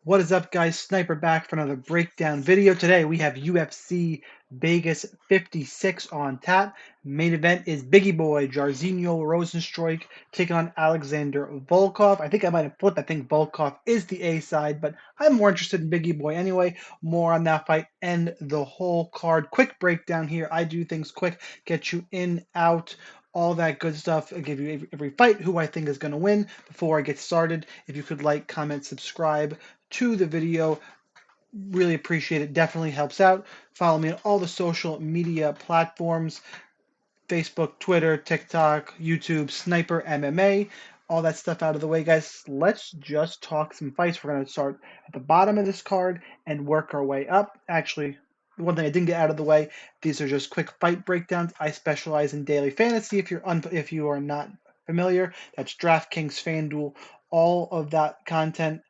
What is up, guys? Sniper back for another breakdown video. Today we have UFC Vegas 56 on tap. Main event is Biggie Boy Jairzinho Rozenstruik taking on Alexander Volkov. I think I might have flipped. I think Volkov is the A side, but I'm more interested in Biggie Boy anyway. More on that fight and the whole card. Quick breakdown here. I do things quick, get you in, out, all that good stuff. I give you every fight, who I think is going to win. Before I get started, if you could like, comment, subscribe to the video, really appreciate it. Definitely helps out. Follow me on all the social media platforms: Facebook, Twitter, TikTok, YouTube, Sniper MMA. All that stuff out of the way, guys. Let's just talk some fights. We're going to start at the bottom of this card and work our way up. Actually, the one thing I didn't get out of the way, these are just quick fight breakdowns. I specialize in daily fantasy. If you are not familiar, that's DraftKings FanDuel. All of that content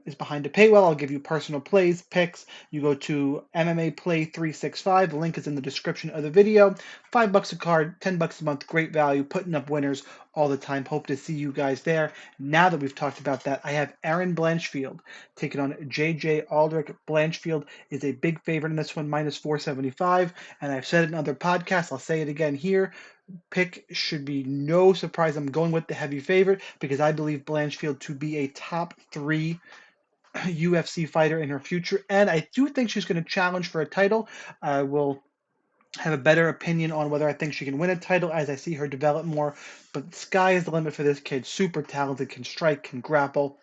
is behind a paywall. I'll give you personal plays, picks. You go to MMAPlay 365. The link is in the description of the video. $5 a card, $10 a month, great value, putting up winners all the time. Hope to see you guys there. Now that we've talked about that, I have Aaron Blanchfield taking on JJ Aldrich. Blanchfield is a big favorite in this one, minus 475. And I've said it in other podcasts. I'll say it again here. Pick should be no surprise. I'm going with the heavy favorite because I believe Blanchfield to be a top 3 UFC fighter in her future, and I do think she's going to challenge for a title. I will have a better opinion on whether I think she can win a title as I see her develop more, but the sky is the limit for this kid. Super talented, can strike, can grapple,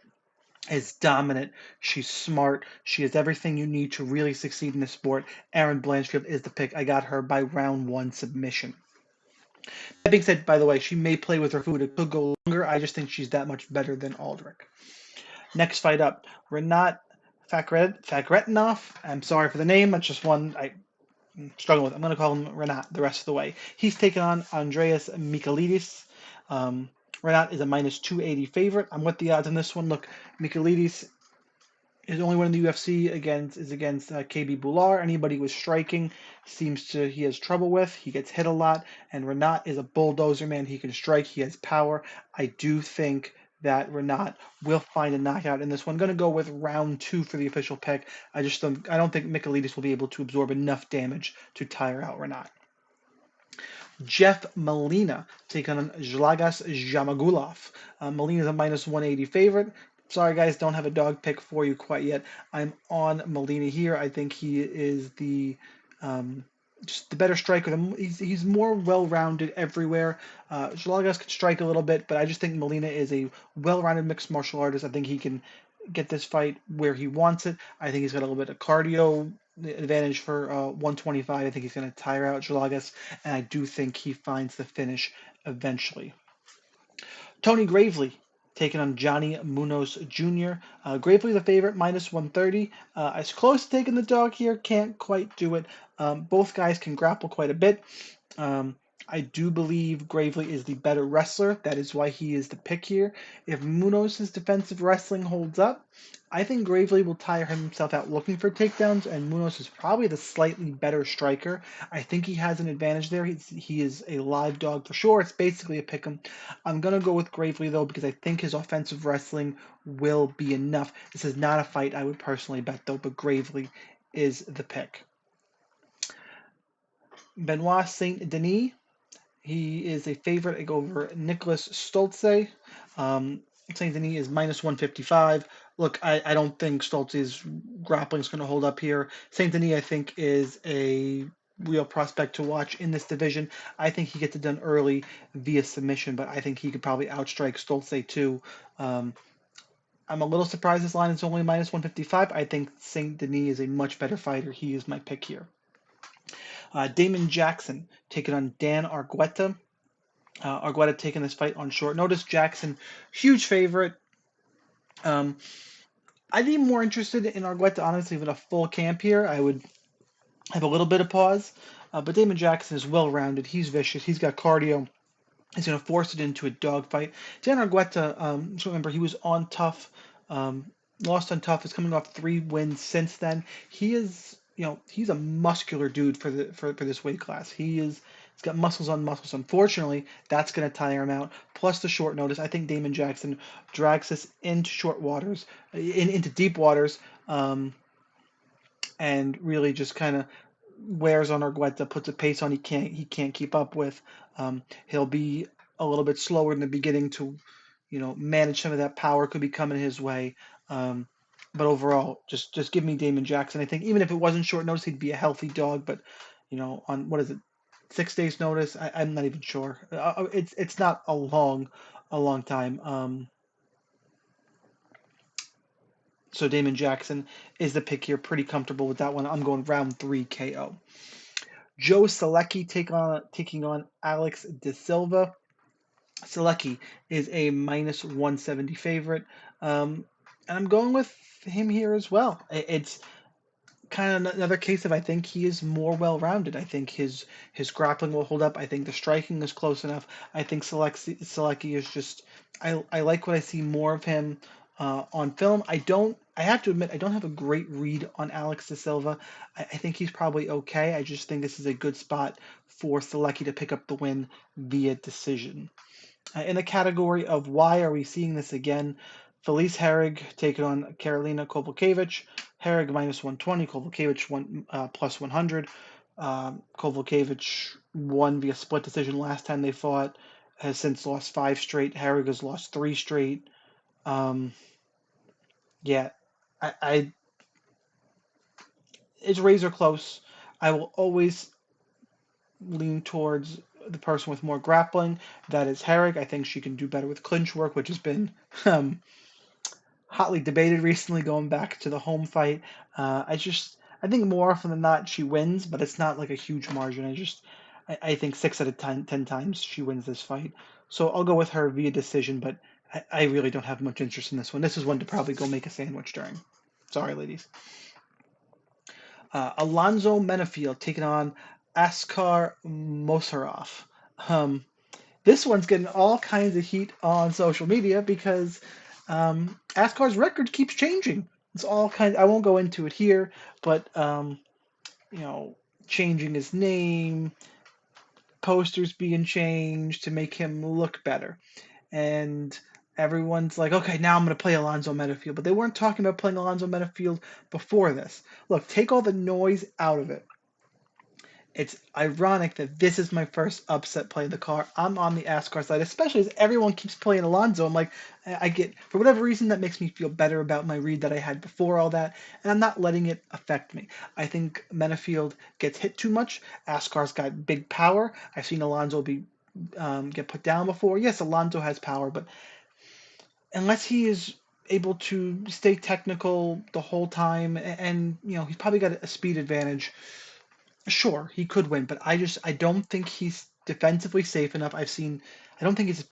is dominant. She's smart. She has everything you need to really succeed in the sport. Aaron Blanchfield is the pick. I got her by round 1 submission. That being said, by the way, she may play with her food. It could go longer. I just think she's that much better than Aldrich. Next fight up, Renat Fakhretdinov. I'm sorry for the name. That's just one I'm struggling with. I'm going to call him Renat the rest of the way. He's taking on Andreas Michailidis. Renat is a minus 280 favorite. I'm with the odds on this one. Look, Michailidis is only one in the UFC against KB Bular. Anybody with striking he has trouble with. He gets hit a lot, and Renat is a bulldozer, man. He can strike. He has power. I do think that Renat will find a knockout in this one. I'm going to go with round 2 for the official pick. I don't think Michailidis will be able to absorb enough damage to tire out Renat. Jeff Molina taking on Jalagas Jamagulov. Molina is a minus 180 favorite. Sorry, guys, don't have a dog pick for you quite yet. I'm on Molina here. I think he is just the better striker. He's more well-rounded everywhere. Jalagas can strike a little bit, but I just think Molina is a well-rounded mixed martial artist. I think he can get this fight where he wants it. I think he's got a little bit of cardio advantage for 125. I think he's going to tire out Jalagas, and I do think he finds the finish eventually. Tony Gravely taking on Johnny Munoz Jr. Gravely the favorite, minus 130. As close to taking the dog here, can't quite do it. Both guys can grapple quite a bit. I do believe Gravely is the better wrestler. That is why he is the pick here. If Munoz's defensive wrestling holds up, I think Gravely will tire himself out looking for takedowns, and Munoz is probably the slightly better striker. I think he has an advantage there. He is a live dog for sure. It's basically a pick 'em. I'm going to go with Gravely, though, because I think his offensive wrestling will be enough. This is not a fight I would personally bet, though, but Gravely is the pick. Benoit Saint Denis. He is a favorite over Nicholas Stolze. Saint Denis is minus 155. Look, I don't think Stolze's grappling is going to hold up here. Saint Denis, I think, is a real prospect to watch in this division. I think he gets it done early via submission, but I think he could probably outstrike Stolze too. I'm a little surprised this line is only minus 155. I think Saint Denis is a much better fighter. He is my pick here. Damon Jackson taking on Dan Argueta. Argueta taking this fight on short notice. Jackson, huge favorite. I'd be more interested in Argueta, honestly, with a full camp here. I would have a little bit of pause. But Damon Jackson is well-rounded. He's vicious. He's got cardio. He's going to force it into a dogfight. Dan Argueta, just remember, he was on Tough, lost on Tough. Is coming off 3 wins since then. He is he's a muscular dude for this weight class. He's got muscles on muscles. Unfortunately, that's going to tire him out. Plus the short notice. I think Damon Jackson drags us into short waters, into deep waters, and really just kind of wears on Argueta, puts a pace on he can't keep up with. He'll be a little bit slower in the beginning to manage some of that power could be coming his way. Um, but overall, just give me Damon Jackson. I think even if it wasn't short notice, he'd be a healthy dog. But on what is it, 6 days notice? I'm not even sure. It's not a long time. So Damon Jackson is the pick here. Pretty comfortable with that one. I'm going round 3 KO. Joe Selecki taking on Alex De Silva. Selecki is a minus 170 favorite. And I'm going with him here as well. It's kind of another case of I think he is more well-rounded. I think his grappling will hold up. I think the striking is close enough. I think Selecki is just I like what I see more of him on film. I have to admit I don't have a great read on Alex De Silva. I think he's probably okay. I just think this is a good spot for Selecki to pick up the win via decision. In the category of why are we seeing this again, Felice Herrig taking on Karolina Kovalkevich. Herrig minus 120, Kovalkevich plus 100. Kovalkevich won via split decision last time they fought, has since lost 5 straight. Herrig has lost 3 straight. Yeah, I it's razor close. I will always lean towards the person with more grappling. That is Herrig. I think she can do better with clinch work, which has been um, hotly debated recently, going back to the home fight. I think more often than not she wins, but it's not like a huge margin. I think 6 out of 10 times she wins this fight. So I'll go with her via decision, but I really don't have much interest in this one. This is one to probably go make a sandwich during. Sorry, ladies. Alonzo Menefield taking on Ascar Mosseroff. Um, this one's getting all kinds of heat on social media because Ascar's record keeps changing. It's all kinds. I won't go into it here, but you know, changing his name, posters being changed to make him look better, and everyone's like, okay, now I'm going to play Alonzo Menefield, but they weren't talking about playing Alonzo Menefield before this. Look, take all the noise out of it. It's ironic that this is my first upset play of the car. I'm on the Ascar side, especially as everyone keeps playing Alonzo. I'm like, I get, for whatever reason, that makes me feel better about my read that I had before all that, and I'm not letting it affect me. I think Menefield gets hit too much. Ascar's got big power. I've seen Alonzo get put down before. Yes, Alonzo has power, but unless he is able to stay technical the whole time, and he's probably got a speed advantage. Sure, he could win, but I don't think he's defensively safe enough. I don't think he's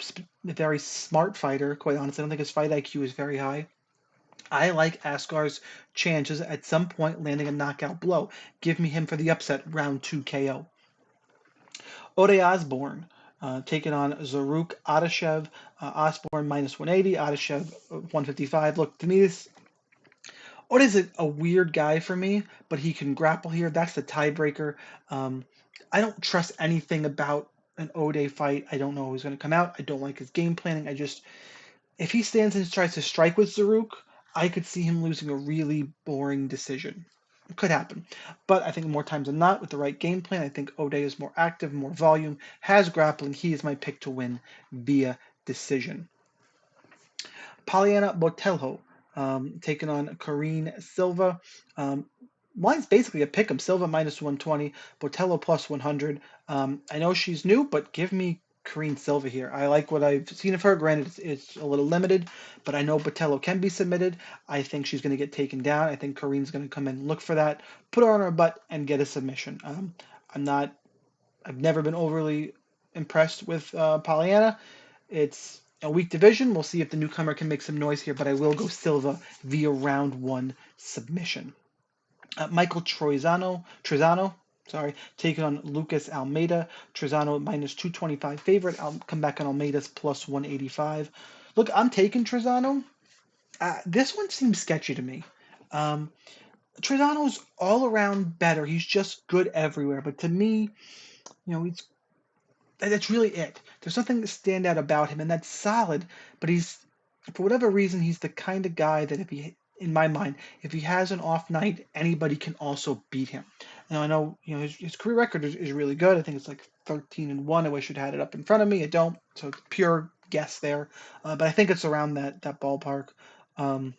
a very smart fighter, quite honestly. I don't think his fight IQ is very high. I like Askar's chances at some point landing a knockout blow. Give me him for the upset, round 2 KO. Ode Osborne taking on Zaruk Adashev. Osborne minus 180, Adashev 155. Look, to me, Oda is a weird guy for me, but he can grapple here. That's the tiebreaker. Um, I don't trust anything about an Ode fight. I don't know who's going to come out. I don't like his game planning. If he stands and tries to strike with Zaruk, I could see him losing a really boring decision. It could happen. But I think more times than not, with the right game plan, I think Ode is more active, more volume, has grappling. He is my pick to win via decision. Poliana Botelho taking on Corrine Silva. Mine's basically a pick 'em. Silva minus 120, Botelho plus 100. I know she's new, but give me Corrine Silva here. I like what I've seen of her. Granted, it's a little limited, but I know Botelho can be submitted. I think she's going to get taken down. I think Corrine's going to come in and look for that, put her on her butt, and get a submission. I've never been overly impressed with Pollyanna. It's a weak division. We'll see if the newcomer can make some noise here, but I will go Silva via round 1 submission. Michael Trezano, taking on Lucas Almeida. Trezano minus 225 favorite. I'll come back on Almeida's plus 185. Look, I'm taking Trezano. This one seems sketchy to me. Trizano's all around better. He's just good everywhere. But to me, he's that's really it. There's nothing to stand out about him, and that's solid. But he's, for whatever reason, he's the kind of guy that in my mind, if he has an off night, anybody can also beat him. Now I know, his career record is really good. I think it's like 13-1. I wish I'd had it up in front of me. I don't, so it's pure guess there. But I think it's around that ballpark. Um,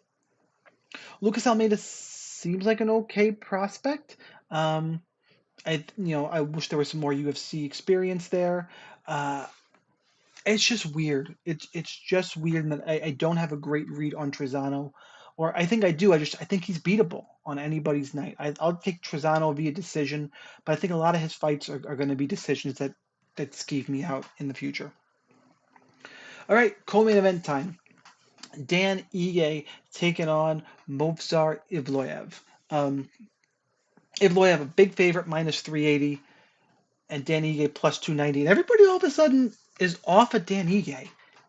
Lucas Almeida seems like an okay prospect. Um, I wish there was some more UFC experience there. Uh, it's just weird. It's just weird that I don't have a great read on Trezano, or I think I do. I think he's beatable on anybody's night. I'll take Trezano via decision, but I think a lot of his fights are going to be decisions that skeeve me out in the future. All right, co-main event time. Dan Ige taking on Mobstar Ivloyev. Um, Ivloyev, a big favorite, minus 380, and Dan Ige plus 290. And everybody all of a sudden is off of Dan Ige.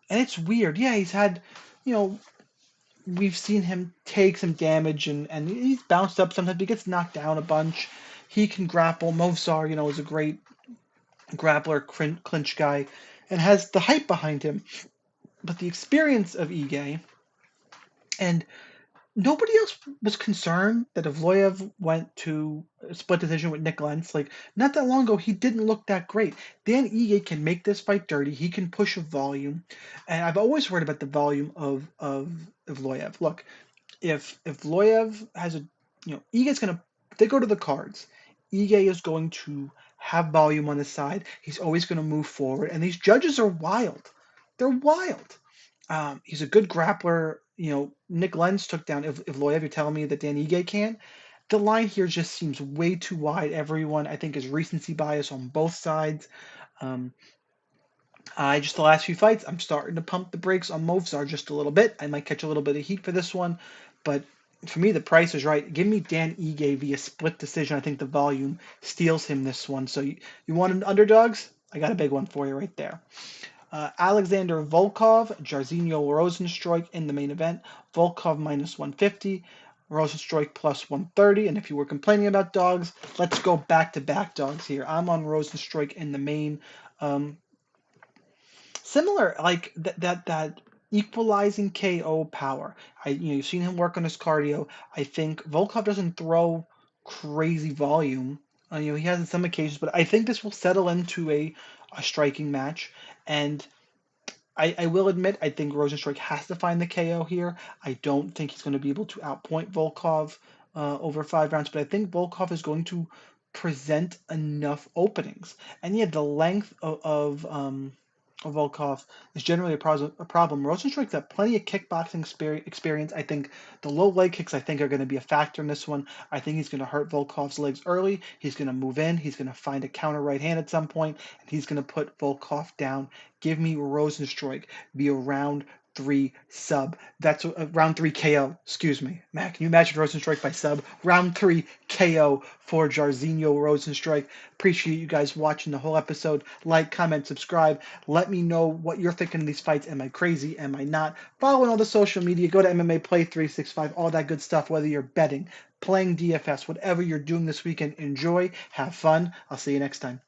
And it's weird. Yeah, he's had, you know, we've seen him take some damage and he's bounced up sometimes. He gets knocked down a bunch. He can grapple. Mosseroff, is a great grappler, clinch guy, and has the hype behind him. But the experience of Ige, and nobody else was concerned that Ivloyev went to a split decision with Nick Lentz. Like, not that long ago, he didn't look that great. Dan Ige can make this fight dirty. He can push a volume. And I've always worried about the volume of Ivloyev. Look, if Ivloyev has Ige's going to, if they go to the cards, Ige is going to have volume on his side. He's always going to move forward. And these judges are wild. They're wild. He's a good grappler. Nick Lentz took down Ivloyev. You're telling me that Dan Ige can? The line here just seems way too wide. Everyone, I think, is recency bias on both sides. Um, just the last few fights, I'm starting to pump the brakes on Mobstar just a little bit. I might catch a little bit of heat for this one, but for me, the price is right. Give me Dan Ige via split decision. I think the volume steals him this one. So you wanted underdogs? I got a big one for you right there. Alexander Volkov, Jairzinho Rozenstruik in the main event. Volkov minus 150, Rozenstruik plus 130. And if you were complaining about dogs, let's go back-to-back dogs here. I'm on Rozenstruik in the main. Um, Similar, like that equalizing KO power. You've seen him work on his cardio. I think Volkov doesn't throw crazy volume. He has on some occasions, but I think this will settle into a striking match. And I will admit, I think Rozenstruik has to find the KO here. I don't think he's going to be able to outpoint Volkov over 5 rounds, but I think Volkov is going to present enough openings. And yeah, the length of Volkov is generally a problem. Rozenstruik's got plenty of kickboxing experience. I think the low leg kicks, I think, are going to be a factor in this one. I think he's going to hurt Volkov's legs early. He's going to move in. He's going to find a counter right hand at some point, and he's going to put Volkov down. Give me Rozenstruik be a round 3 sub. That's a round 3 KO. Excuse me. Matt, can you imagine Rozenstruik by sub? Round 3 KO for Jairzinho Rozenstruik. Appreciate you guys watching the whole episode. Like, comment, subscribe. Let me know what you're thinking of these fights. Am I crazy? Am I not? Follow on all the social media. Go to MMAPlay 365. All that good stuff. Whether you're betting, playing DFS, whatever you're doing this weekend, enjoy. Have fun. I'll see you next time.